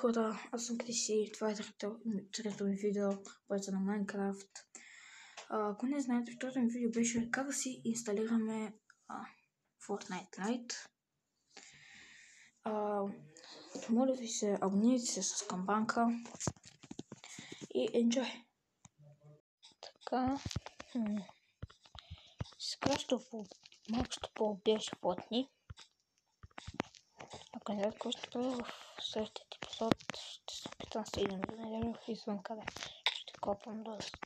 хора, аз съм Криси, това е трето ми видео, което на Майнкрафт. Ако не знаете, второто ми видео беше как да си инсталираме Fortnite Lite. Моля ви се, абонирайте се с камбанка и enjoy! Така, сега малко по-беше плотни. Ако не знаете какво ще правя в следващия епизод, ще се опитам да стигнем до неделя извън къде ще копам доста.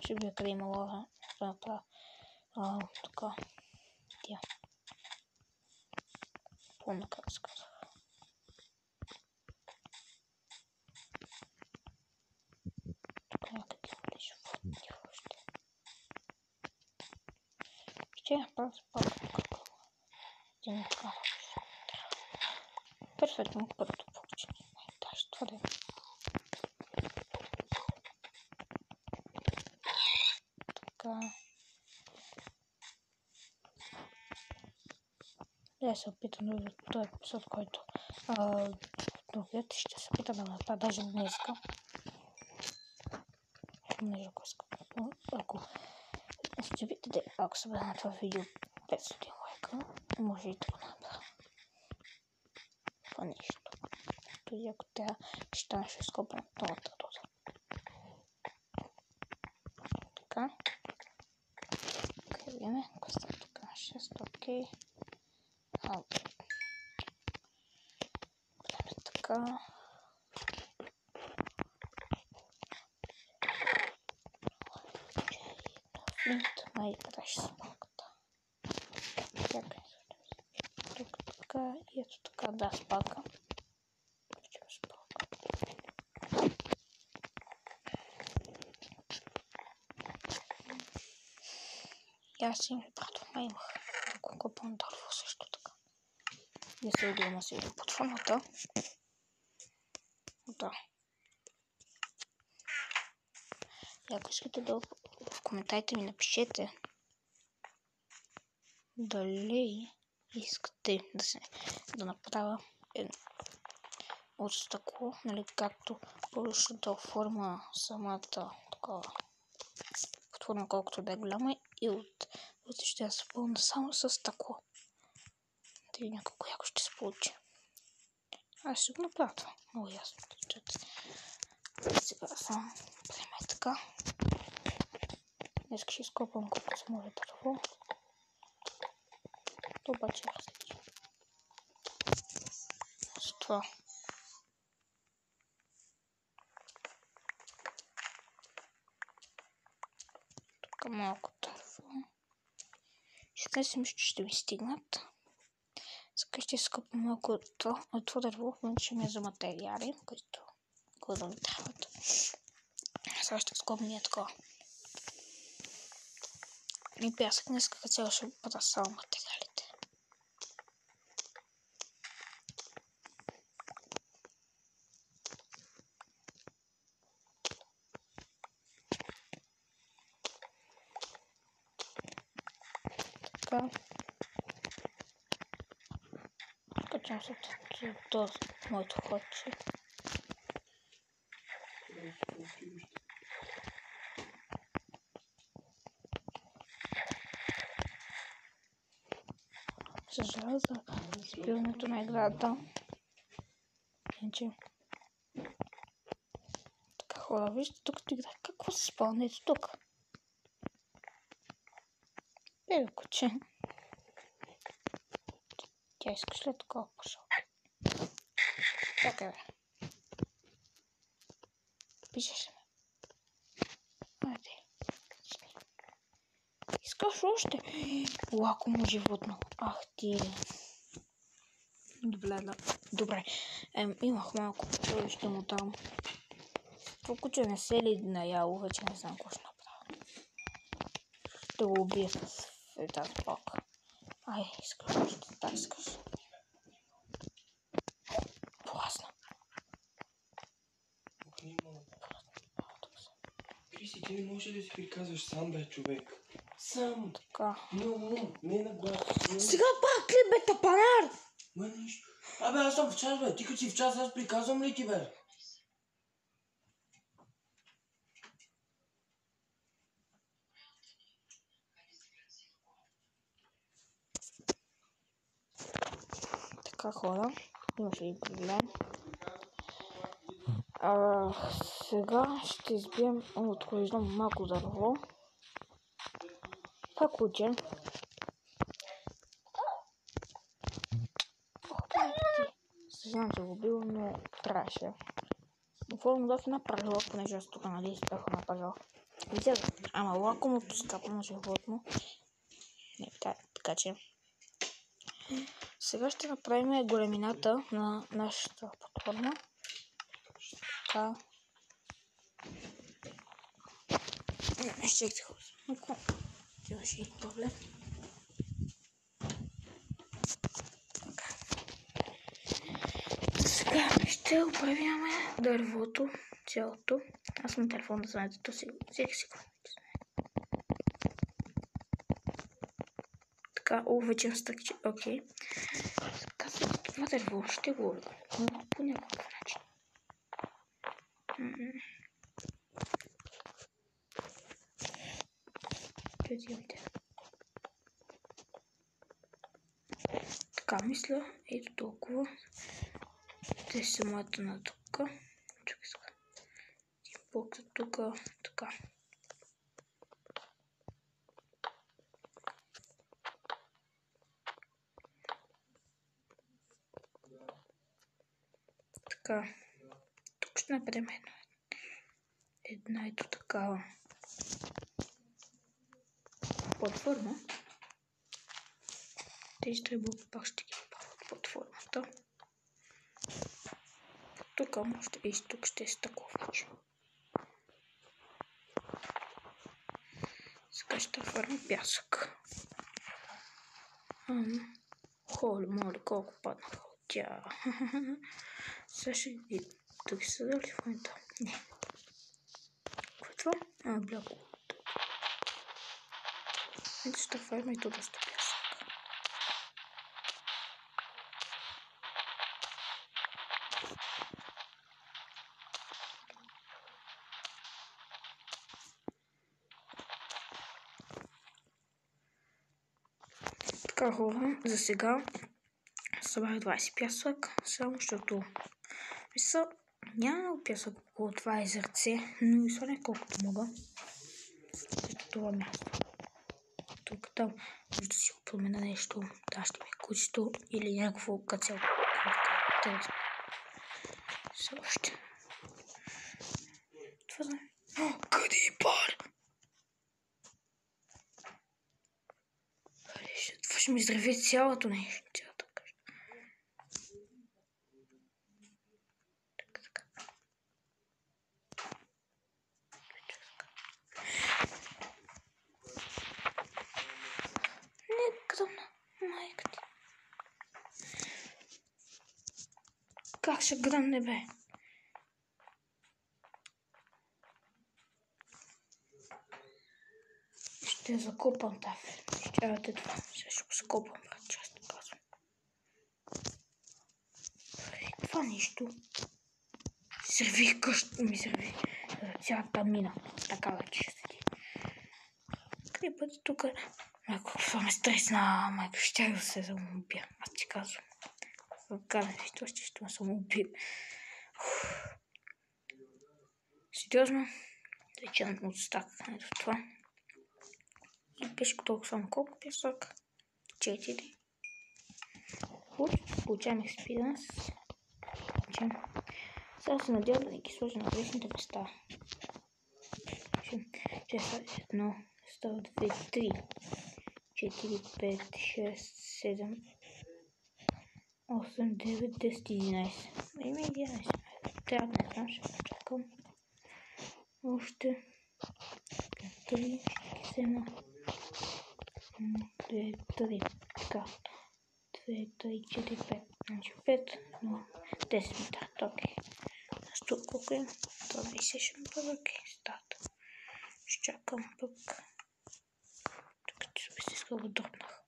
Ще би къде има лава да направя така тя. Помня как се казва. Тук някъде влиза водни още. Ще я направя за пак така. Един така. Перфектно първото получение. Даже това да е. Така. Да се опитам да този епизод, който другият ще се опитам да направя даже днеска. Нещо, ако ще видите, ако се бъде на това видео 500 лайка, може и да го направя. Това нещо. Тоест, ако трябва, ще скопам новата доза. Така. Къдеме, коста така 6, окей. Бъдем така. Флинт, май трябваше с палката. Тук така и ето така, да, с палка. И аз им пратвам, имах да купам дърво също така. И се отдема си под фоната. Да. И ако искате в коментарите ми напишете дали искате да направя от стъкло, нали, както повече да оформя самата такава платформа, колкото да е голяма, и от ще я запълня само с стъкло. Да видим какво ще се получи. Аз ще го направя това. Много ясно. Сега само приема така. Днес ще изкопам колко се може дърво. То обаче е различно. С това. Тук малко дърво. 16 мисля, че ще ми стигнат. Сега ще изкопам малко от това дърво, ще ми е за материали, които да ми трябват. Сега ще изкопам и такова. И пясък днес като цяло ще бъда само материалите. Така. Качвам се до моето ходче. Съжаля за спирането на играта. Иначе. Така хора, вижте тук игра. Какво се спълня? Ето тук. Бебе куче. Тя искаш ли такова пошъл? Чакай бе. Пишеш ли ме? Айде. Искаш още? Лакомо животно. Ах ти. Добре. Имах малко куче, ще му дам. Това куче не се ли наяло, вече не знам какво ще направя. Ще го убия с тази палка. Ай, искаш още. Да, искаш. Власна. Криси, ти не можеш да си приказваш сам, бе, човек. Сам. Така. Не на глас. Сега пак ли, бе, тапанар? Ма нищо. Абе, аз съм в час, бе. Ти като си в час, аз приказвам ли ти, бе? Така хора, имаше и проблем. Сега ще избием откровиждам малко дърво. Това куче. Съжалявам, че го бил, но трябваше. Буквално да се направила, понеже аз тук нали бях направил. Видя, ама лакомото скапано животно. Не, така че. Сега ще направим големината на нашата платформа. Така. Изчекайте малко. Имаше и проблем. Сега ще оправяме дървото цялото. Аз съм телефон да знаете, то всеки си го. Така, вече стъкче. Окей. Така, това дърво ще го но по някакъв начин. Така, мисля, ето толкова. Те са моята на тук. Чакай сега. Един блок за тук. Така. Така. Тук ще направим една ето такава платформа. Тези три блока пак ще ги правят платформата. Тук може и тук ще е стъкло вече. Сега ще фърна пясък. Холи, моли, колко паднаха от тя. Сега ще ги... Тук са дали в момента? Не. Какво е това? Бляко. Ето ще фърна и тук доста пясък. Така хора, за сега събрах 20 пясък, само защото няма много пясък около това езерце, но изсваня колкото мога. Ето това място. Тук там може да си го промена нещо, да ще ми кучето или някакво кацелко. Интересно. Все още. Това знае. Къде е пар? Това ще ми здрави цялото нещо. Майка ти. Как ще гръмне, бе? Ще закопам тази. Ще ядете това. Сега ще го закопам, брат, често казвам. Това нещо. Сервих къщата ми, сервих. Цялата мина. Така вече ще седи. Къде бъде тук? Майко, това ме стресна. Майко, ще я се самоубия. Аз ти казвам. Казвам ви, това ще ме самоубия. Сериозно? Вече от стак. Ето това. И беше толкова само колко пясък? 4. Получавам експириенс. Сега се надявам да ги сложа на грешните места. 1, 2, 3, 4, 5, 6, 7, 8, 9, 10, 11. Има 11. Трябва да не знам, ще чакам. Още 3, ще взема 2, 3. Така. 2, 3, 4, 5. Значи 5, но 10 метра. Окей. Защо колко е? Това ми се ще направя. Окей, старта. Ще чакам пък. Тук че се искал го дропнах.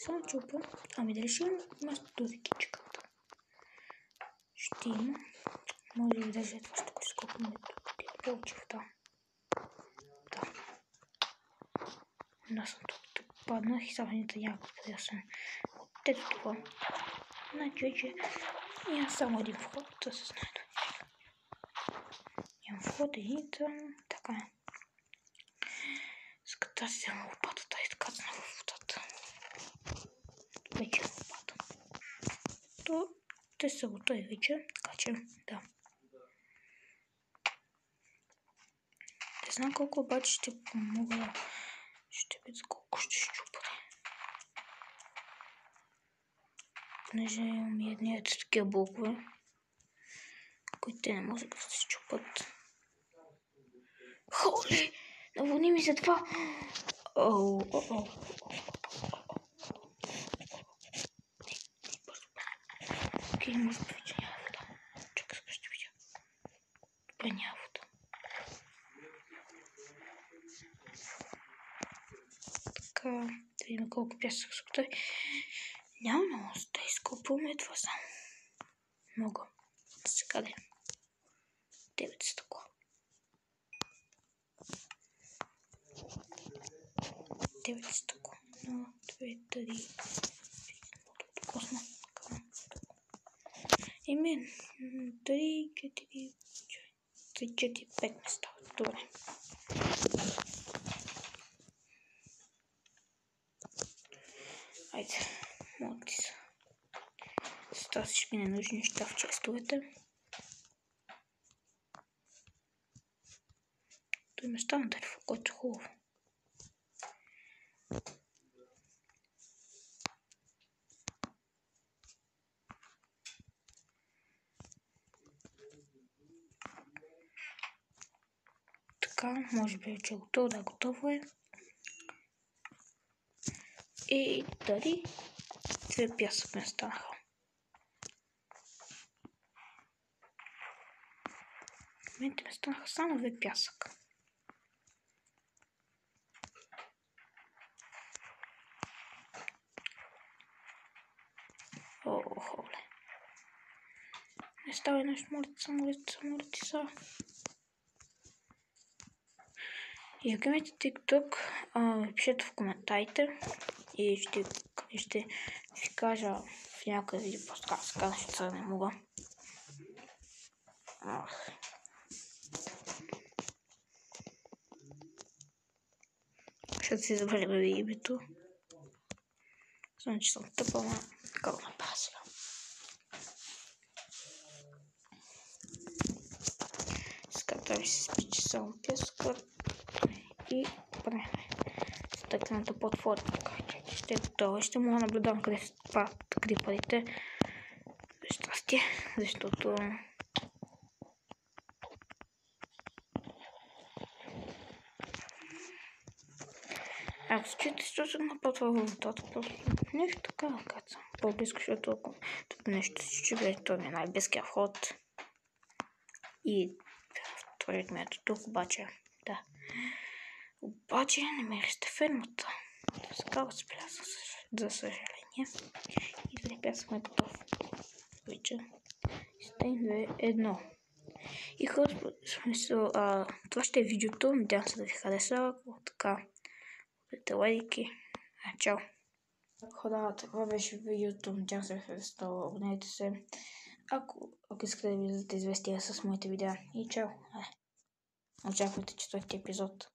Само чупа. Ами дали ще има вместо този кичката? Ще има. Може би даже това ще го скопим повече вода. Да. Аз съм тук паднах и сега ваните някакво подясване. Ето това. Значи вече няма само един вход, да се знае. Имам вход единица. Така е. С като си взема лопатата и така на водата. Вече е лопата. То те са готови вече, така че да. Не знам колко обаче ще помогна. Ще видя колко ще щупате. Понеже имам едни такива блокове, които те не може да се щупат. Холи! Наводни ми се това! Окей, може би вече няма вода. Чакай, сега ще видя. Добре, няма вода. Така, да видим колко пясък са готови. Няма много да изкопваме това само. Мога. Сега да 9 стъкла. 9 стъкла. 1, 2, 3, 4, 3, 4, 5 места. Добре. Айде, молите са. С тази ще ми не нужни неща в честовете. Той ме стана телефон, който е хубаво. Така, може би вече е готово, да, готово е. И дали 2 пясък ме станаха. В момента ме станаха само 2 пясък. Охоле. Не става нещо, молите са. И ако имате TikTok, пишете в коментарите и ще ви кажа в някакъв видео, просто така се казва, защото не мога. Защото си забравя името. Знам, че съм тъпа, но така го направя сега. Сега трябва да си спичи само пясъка и правим стъклената платформа. Ще е готова. Ще мога да наблюдавам къде се падат крипарите. За щастие, защото ако се чуете, що се напътва във водата, просто нещо така, като съм по-близко, защото тук нещо си чуе, това ми е най-близкия вход. И вторият ми ето тук, обаче, да. Обаче не мерихте фермата. Сега спря, за съжаление. И да пясък готов. Вече. Стейн 2-1. И хора, смисъл, това ще е видеото. Надявам се да ви хареса. Така. Дайте лайки. Чао. Хора, това беше видеото. Надявам се да ви хареса. Абонирайте се. Ако искате да видите известия с моите видеа. И чао. Очаквайте 4-ти епизод.